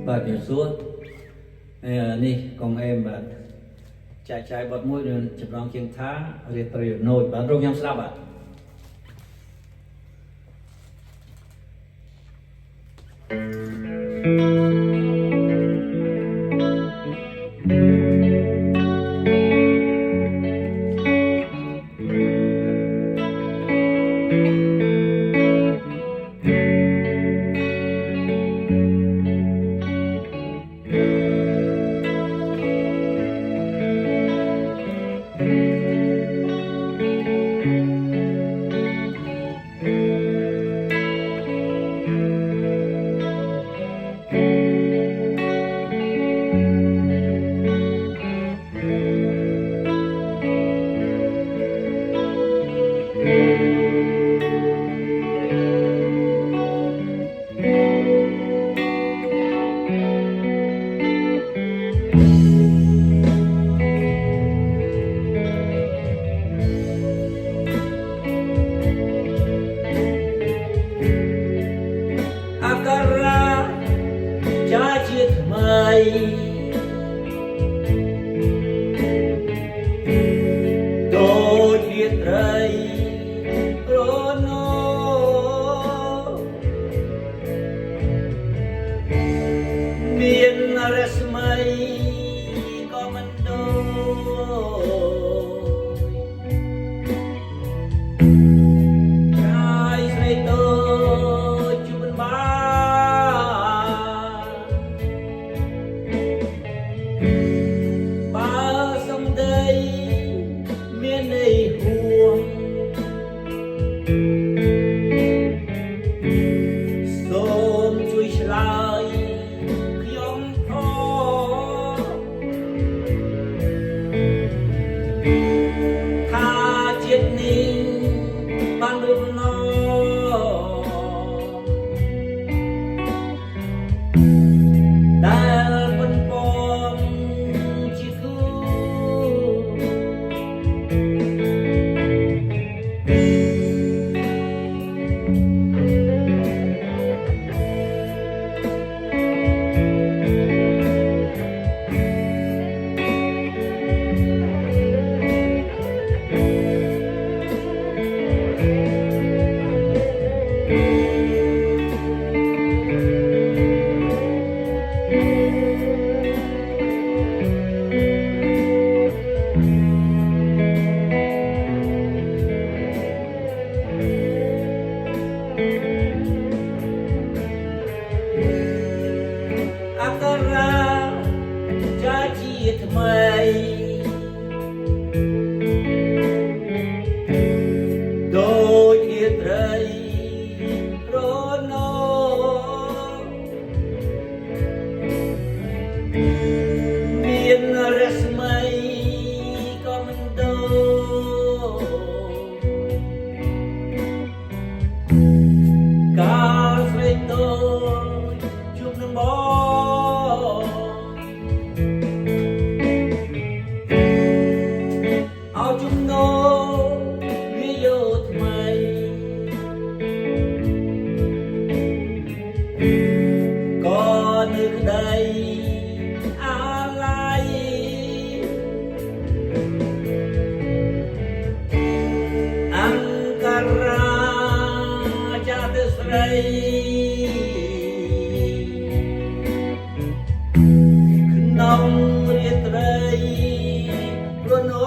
បាទជំរាបសួរនេះកងអេមបាទចែកចាយបទមួយនឹងចម្លងជាងថារៀបប្រយោជន៍ណូចបាទរកខ្ញុំស្ដាប់បាទដូចជាត្រីរណោមានរស្មីក៏មិនដូចកាយស្រីដូចជួបបើសំដីមានន័យហួងសូមជួយឆ្លើយខ្ញុំថាជាតិនេះបានរំលងដែលប៉ុនប៉ងជាគូអក្សរាចាជាថ្មីដូចជាត្រីរណោមានរស្មីក៏មិនដូចកាលស្រីដូចជួបនឹងបងเอาจุ่มโนวิโยថ្មីក៏នៅក្តីអាឡ័យអង្គរាចាទៅស្រីក្នុងរាត្រីរណោ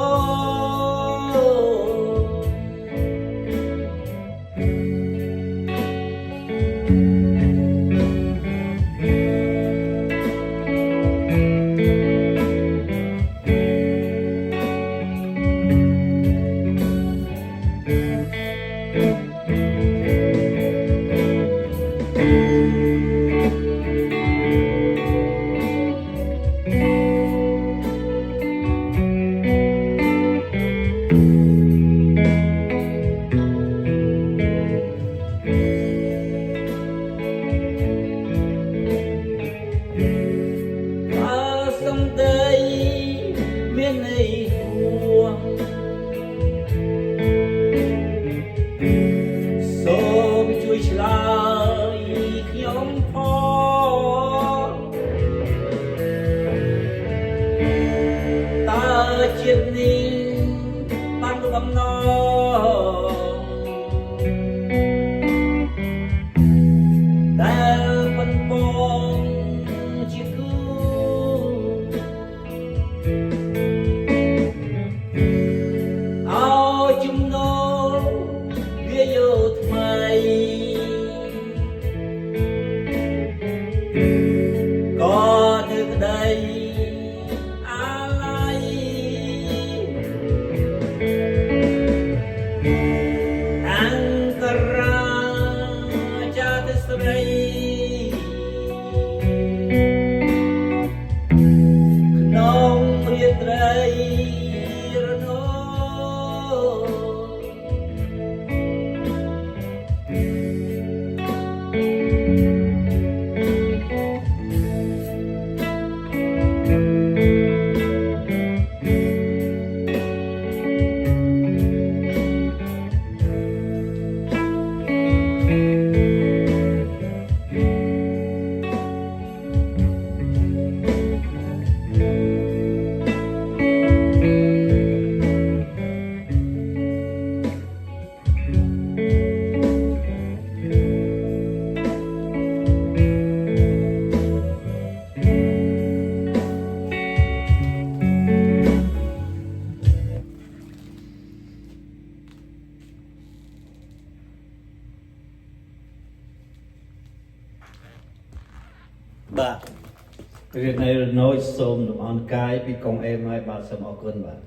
សំដីមានន័យហួង បាទរៀននៅណូចសូមលំអរកាយពីកងអេមហើយបាទសូមអរគុណបាទ